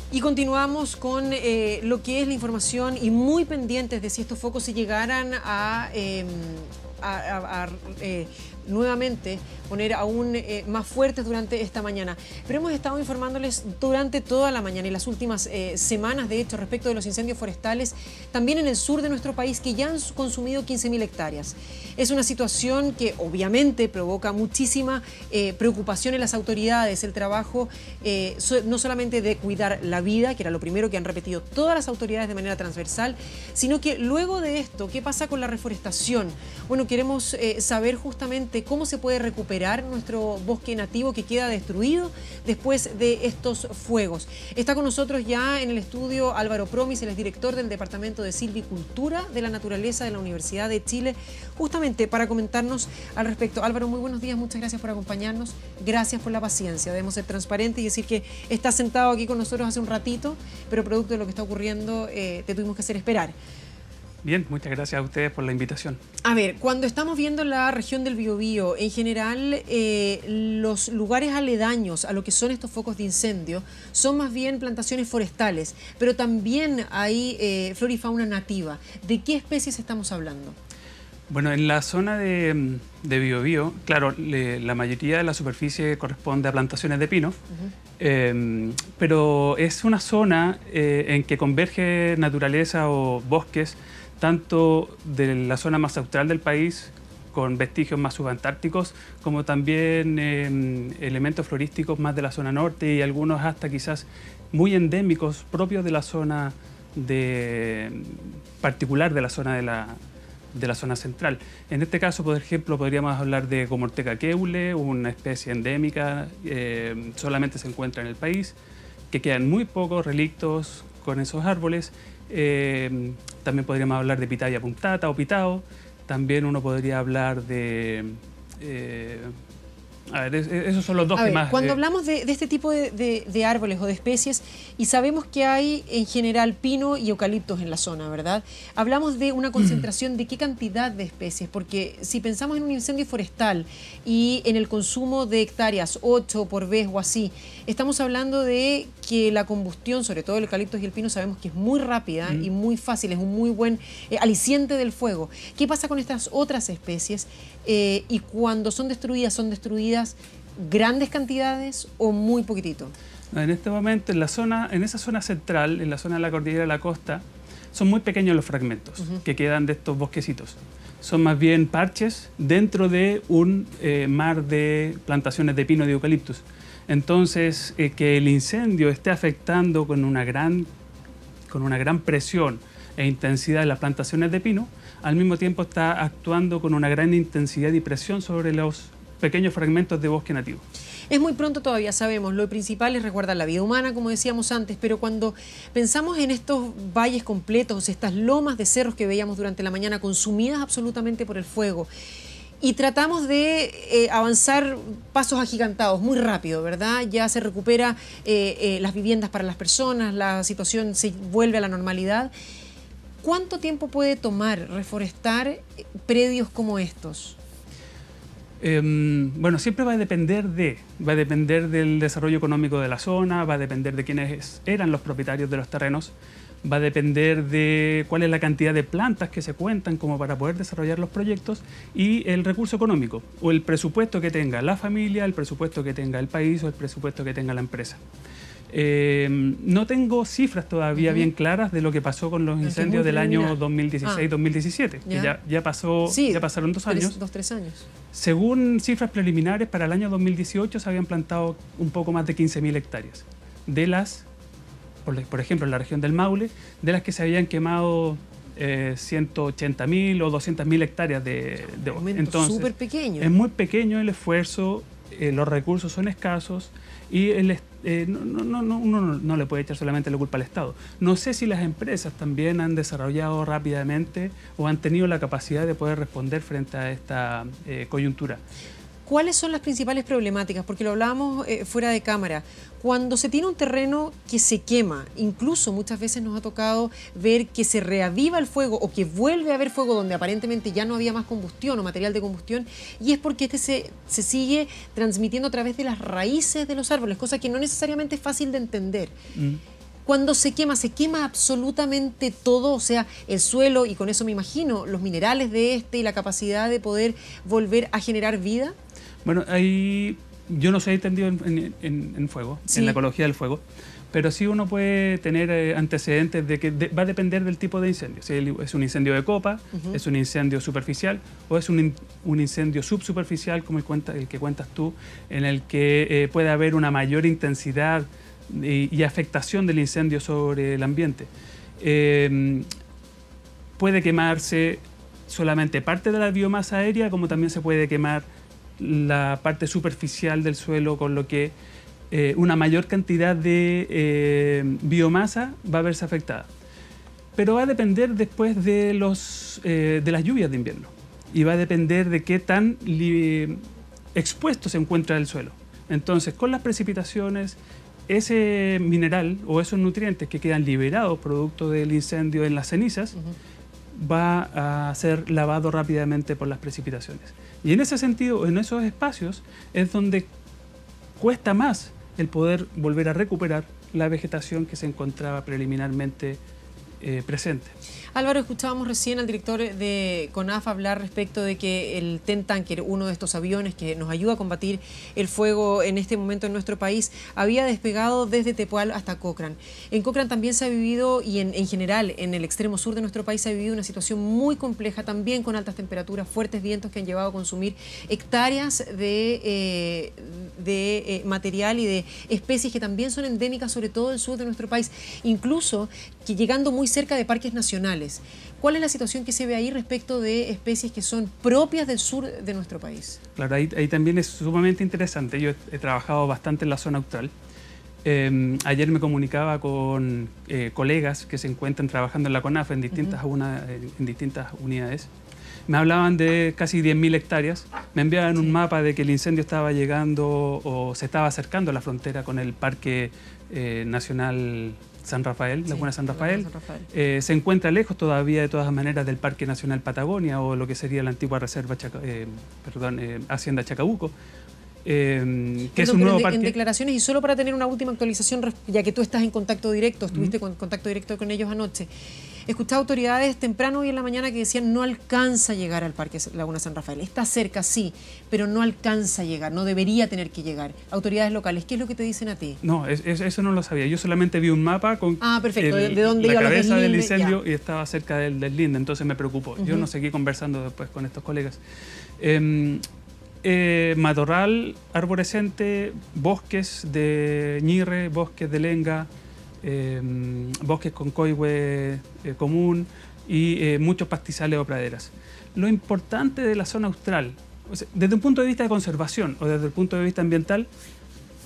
Y continuamos con lo que es la información y muy pendientes de si estos focos se llegaran a nuevamente poner aún más fuertes durante esta mañana. Pero hemos estado informándoles durante toda la mañana y las últimas semanas, de hecho, respecto de los incendios forestales, también en el sur de nuestro país, que ya han consumido 15.000 hectáreas. Es una situación que obviamente provoca muchísima preocupación en las autoridades, el trabajo no solamente de cuidar la vida, que era lo primero que han repetido todas las autoridades de manera transversal, sino que luego de esto, ¿qué pasa con la reforestación? Bueno, queremos saber justamente cómo se puede recuperar nuestro bosque nativo que queda destruido después de estos fuegos. Está con nosotros ya en el estudio Álvaro Promis, el director del Departamento de Silvicultura de la Naturaleza de la Universidad de Chile, justamente para comentarnos al respecto. Álvaro, muy buenos días, muchas gracias por acompañarnos, gracias por la paciencia. Debemos ser transparentes y decir que estás sentado aquí con nosotros hace un ratito, pero producto de lo que está ocurriendo te tuvimos que hacer esperar. Bien, muchas gracias a ustedes por la invitación. A ver, cuando estamos viendo la región del Biobío, en general los lugares aledaños a lo que son estos focos de incendio son más bien plantaciones forestales, pero también hay flora y fauna nativa. ¿De qué especies estamos hablando? Bueno, en la zona de Biobío, claro, la mayoría de la superficie corresponde a plantaciones de pino, pero es una zona en que converge naturaleza o bosques tanto de la zona más austral del país, con vestigios más subantárticos, como también elementos florísticos más de la zona norte y algunos hasta quizás muy endémicos propios de la zona particular de la zona de la zona central. En este caso, por ejemplo, podríamos hablar de Gomorteca keule, una especie endémica, solamente se encuentra en el país, que quedan muy pocos relictos con esos árboles. También podríamos hablar de Pitaya punctata o pitao. También uno podría hablar de... esos son los dos que más... Cuando hablamos de este tipo de árboles o de especies, y sabemos que hay en general pino y eucaliptos en la zona, ¿verdad? Hablamos de una concentración de qué cantidad de especies, porque si pensamos en un incendio forestal y en el consumo de hectáreas, 8 por vez o así, estamos hablando de que la combustión, sobre todo el eucalipto y el pino, sabemos que es muy rápida y muy fácil, es un muy buen aliciente del fuego. ¿Qué pasa con estas otras especies? Y cuando son destruidas grandes cantidades o muy poquitito. En este momento, en esa zona central, en la zona de la cordillera de la costa, son muy pequeños los fragmentos que quedan de estos bosquecitos. Son más bien parches dentro de un mar de plantaciones de pino y de eucaliptus. Entonces, que el incendio esté afectando con una gran presión e intensidad de las plantaciones de pino, al mismo tiempo está actuando con una gran intensidad y presión sobre los pequeños fragmentos de bosque nativo. Es muy pronto todavía, sabemos, lo principal es resguardar la vida humana, como decíamos antes, pero cuando pensamos en estos valles completos, estas lomas de cerros que veíamos durante la mañana consumidas absolutamente por el fuego, y tratamos de avanzar pasos agigantados, muy rápido, ¿verdad? Ya se recupera las viviendas para las personas, la situación se vuelve a la normalidad. ¿Cuánto tiempo puede tomar reforestar predios como estos? Bueno, siempre va a depender del desarrollo económico de la zona, va a depender de quiénes eran los propietarios de los terrenos, va a depender de cuál es la cantidad de plantas que se cuentan como para poder desarrollar los proyectos y el recurso económico o el presupuesto que tenga la familia, el presupuesto que tenga el país o el presupuesto que tenga la empresa. No tengo cifras todavía bien claras de lo que pasó con los incendios del año 2016-2017, que ya pasaron 2 años. 3 años. Según cifras preliminares, para el año 2018 se habían plantado un poco más de 15.000 hectáreas. De las, por ejemplo, en la región del Maule, de las que se habían quemado 180.000 o 200.000 hectáreas de bosque. Entonces, súper pequeño. Es muy pequeño el esfuerzo, los recursos son escasos y uno no le puede echar solamente la culpa al Estado. No sé si las empresas también han desarrollado rápidamente o han tenido la capacidad de poder responder frente a esta coyuntura. ¿Cuáles son las principales problemáticas? Porque lo hablábamos fuera de cámara. Cuando se tiene un terreno que se quema, incluso muchas veces nos ha tocado ver que se reaviva el fuego o que vuelve a haber fuego donde aparentemente ya no había más combustión o material de combustión, y es porque se sigue transmitiendo a través de las raíces de los árboles, cosa que no necesariamente es fácil de entender. Cuando se quema absolutamente todo, o sea, el suelo, y con eso me imagino los minerales de y la capacidad de poder volver a generar vida. Bueno, yo no soy entendido en fuego, sí, en la ecología del fuego, pero sí uno puede tener antecedentes de que va a depender del tipo de incendio. Si es un incendio de copa, es un incendio superficial o es un incendio subsuperficial como el que cuentas tú, en el que puede haber una mayor intensidad y afectación del incendio sobre el ambiente. Puede quemarse solamente parte de la biomasa aérea, como también se puede quemar la parte superficial del suelo, con lo que una mayor cantidad de biomasa va a verse afectada. Pero va a depender después de las lluvias de invierno y va a depender de qué tan expuesto se encuentra el suelo. Entonces, con las precipitaciones, ese mineral o esos nutrientes que quedan liberados producto del incendio en las cenizas va a ser lavado rápidamente por las precipitaciones. Y en ese sentido, en esos espacios, es donde cuesta más el poder volver a recuperar la vegetación que se encontraba preliminarmente presente. Álvaro, escuchábamos recién al director de CONAF hablar respecto de que el TEN Tanker, uno de estos aviones que nos ayuda a combatir el fuego en este momento en nuestro país, había despegado desde Tepual hasta Cochrane. En Cochrane también se ha vivido, y en general en el extremo sur de nuestro país se ha vivido una situación muy compleja, también con altas temperaturas, fuertes vientos que han llevado a consumir hectáreas de material y de especies que también son endémicas, sobre todo del sur de nuestro país, incluso que llegando muy cerca de parques nacionales. ¿Cuál es la situación que se ve ahí respecto de especies que son propias del sur de nuestro país? Claro, ahí también es sumamente interesante. Yo he trabajado bastante en la zona austral. Ayer me comunicaba con colegas que se encuentran trabajando en la CONAF en distintas unidades. Me hablaban de casi 10.000 hectáreas. Me enviaban un mapa de que el incendio estaba llegando o se estaba acercando a la frontera con el Parque Nacional San Rafael, Laguna San Rafael. Se encuentra lejos todavía, de todas maneras, del Parque Nacional Patagonia o lo que sería la antigua reserva Hacienda Chacabuco. Que es un nuevo parque. En declaraciones, y solo para tener una última actualización, ya que tú estás en contacto directo, estuviste en contacto directo con ellos anoche, escuchaba autoridades temprano hoy en la mañana que decían no alcanza a llegar al Parque Laguna San Rafael. Está cerca, sí, pero no alcanza a llegar, no debería tener que llegar. Autoridades locales, ¿qué es lo que te dicen a ti? No, eso no lo sabía. Yo solamente vi un mapa con perfecto. ¿De dónde la iba cabeza del incendio y estaba cerca del deslinde, entonces me preocupó. Yo no seguí conversando después con estos colegas. Matorral arborescente, bosques de ñirre, bosques de lenga, bosques con coihue común y muchos pastizales o praderas. Lo importante de la zona austral, o sea, desde un punto de vista de conservación o desde el punto de vista ambiental,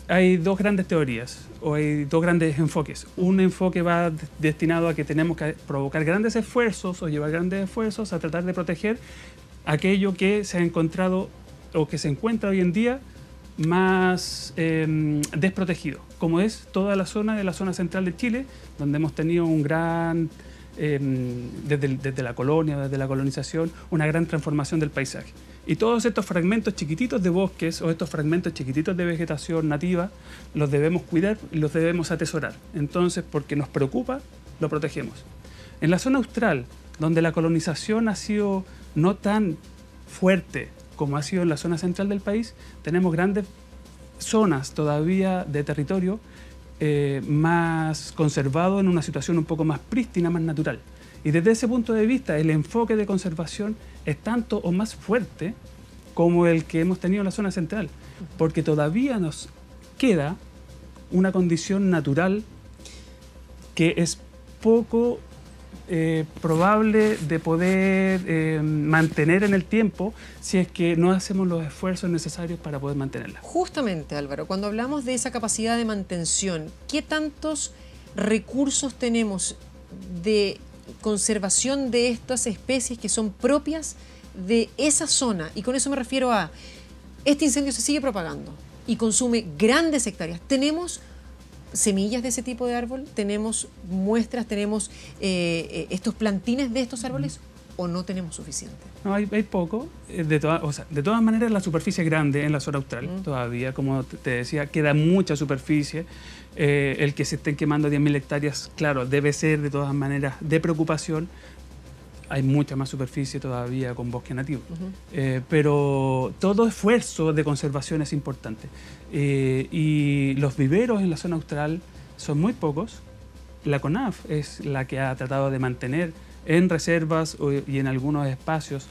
hay dos grandes teorías o hay dos grandes enfoques. Un enfoque va destinado a que tenemos que provocar grandes esfuerzos o llevar grandes esfuerzos a tratar de proteger aquello que se ha encontrado o que se encuentra hoy en día más desprotegido, como es toda la zona central de Chile, donde hemos tenido un gran, desde la colonia, desde la colonización, una gran transformación del paisaje. Y todos estos fragmentos chiquititos de bosques o estos fragmentos chiquititos de vegetación nativa los debemos cuidar y los debemos atesorar. Entonces, porque nos preocupa, lo protegemos. En la zona austral, donde la colonización ha sido no tan fuerte como ha sido en la zona central del país, tenemos grandes zonas todavía de territorio más conservado en una situación un poco más prístina, más natural. Y desde ese punto de vista, el enfoque de conservación es tanto o más fuerte como el que hemos tenido en la zona central, porque todavía nos queda una condición natural que es poco probable de poder mantener en el tiempo si es que no hacemos los esfuerzos necesarios para poder mantenerla. Justamente, Álvaro, cuando hablamos de esa capacidad de mantención, ¿qué tantos recursos tenemos de conservación de estas especies que son propias de esa zona? Y con eso me refiero a, este incendio se sigue propagando y consume grandes hectáreas. ¿Tenemos semillas de ese tipo de árbol? ¿Tenemos muestras? ¿Tenemos estos plantines de estos árboles? o no tenemos suficiente? No, hay poco. De todas maneras, la superficie es grande en la zona austral todavía. Como te decía, queda mucha superficie. El que se estén quemando 10.000 hectáreas, claro, debe ser de todas maneras de preocupación. Hay mucha más superficie todavía con bosque nativo. Pero todo esfuerzo de conservación es importante. Y los viveros en la zona austral son muy pocos. La CONAF es la que ha tratado de mantener en reservas y en algunos espacios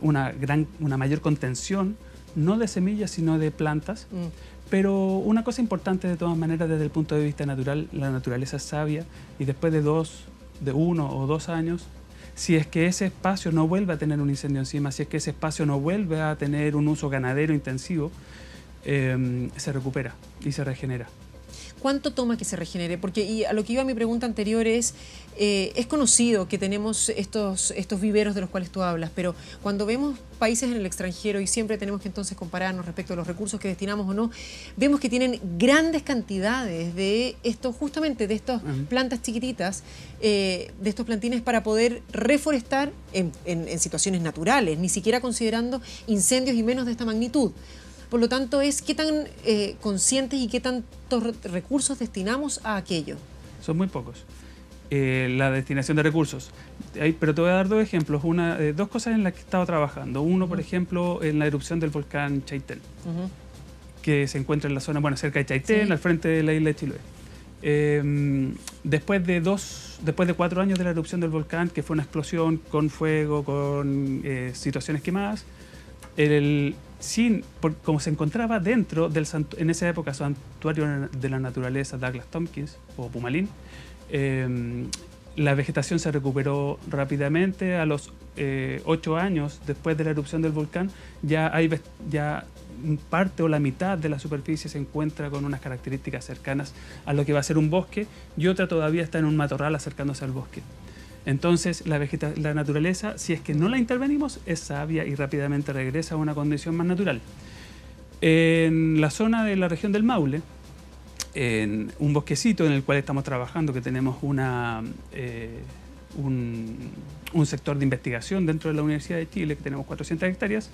una mayor contención, no de semillas, sino de plantas. Pero una cosa importante de todas maneras desde el punto de vista natural, la naturaleza es sabia y después de 1 o 2 años, si es que ese espacio no vuelve a tener un incendio encima, si es que ese espacio no vuelve a tener un uso ganadero intensivo, se recupera y se regenera. ¿Cuánto toma que se regenere? Porque y a lo que iba mi pregunta anterior es conocido que tenemos estos viveros de los cuales tú hablas, pero cuando vemos países en el extranjero y siempre tenemos que entonces compararnos respecto a los recursos que destinamos o no, vemos que tienen grandes cantidades de estos, justamente de estas plantas chiquititas, de estos plantines para poder reforestar en situaciones naturales, ni siquiera considerando incendios y menos de esta magnitud. Por lo tanto, es qué tan conscientes y qué tantos recursos destinamos a aquello. Son muy pocos. La destinación de recursos. Pero te voy a dar 2 ejemplos, 2 cosas en las que he estado trabajando. Uno, por ejemplo, en la erupción del volcán Chaitén, que se encuentra en la zona, cerca de Chaitén, al frente de la isla de Chiloé. Después de 4 años de la erupción del volcán, que fue una explosión con fuego, con situaciones quemadas, como se encontraba dentro del en esa época santuario de la naturaleza Douglas Tompkins o Pumalín, la vegetación se recuperó rápidamente. A los 8 años después de la erupción del volcán ya parte o la mitad de la superficie se encuentra con unas características cercanas a lo que va a ser un bosque y otra todavía está en un matorral acercándose al bosque. Entonces, la naturaleza, si es que no la intervenimos, es sabia y rápidamente regresa a una condición más natural. En la zona de la región del Maule, en un bosquecito en el cual estamos trabajando, que tenemos un sector de investigación dentro de la Universidad de Chile, que tenemos 400 hectáreas,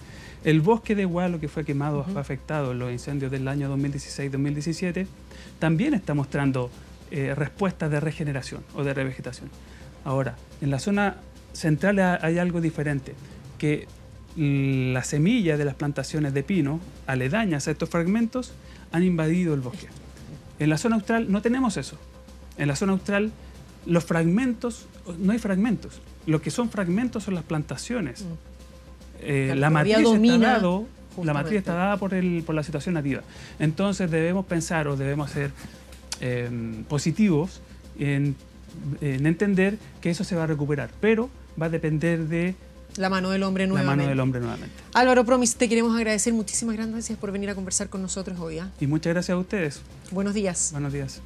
el bosque de Gualo, que fue quemado, fue afectado en los incendios del año 2016-2017, también está mostrando respuestas de regeneración o de revegetación. Ahora, en la zona central hay algo diferente, que la semilla de las plantaciones de pino aledañas a estos fragmentos han invadido el bosque. En la zona austral no tenemos eso. En la zona austral los fragmentos, no hay fragmentos. Lo que son fragmentos son las plantaciones. La matriz está dada por la situación nativa. Entonces debemos pensar o debemos ser positivos en entender que eso se va a recuperar, pero va a depender de la mano del hombre nuevamente. Álvaro Promis, te queremos agradecer. Muchísimas gracias por venir a conversar con nosotros hoy. Y muchas gracias a ustedes. Buenos días. Buenos días.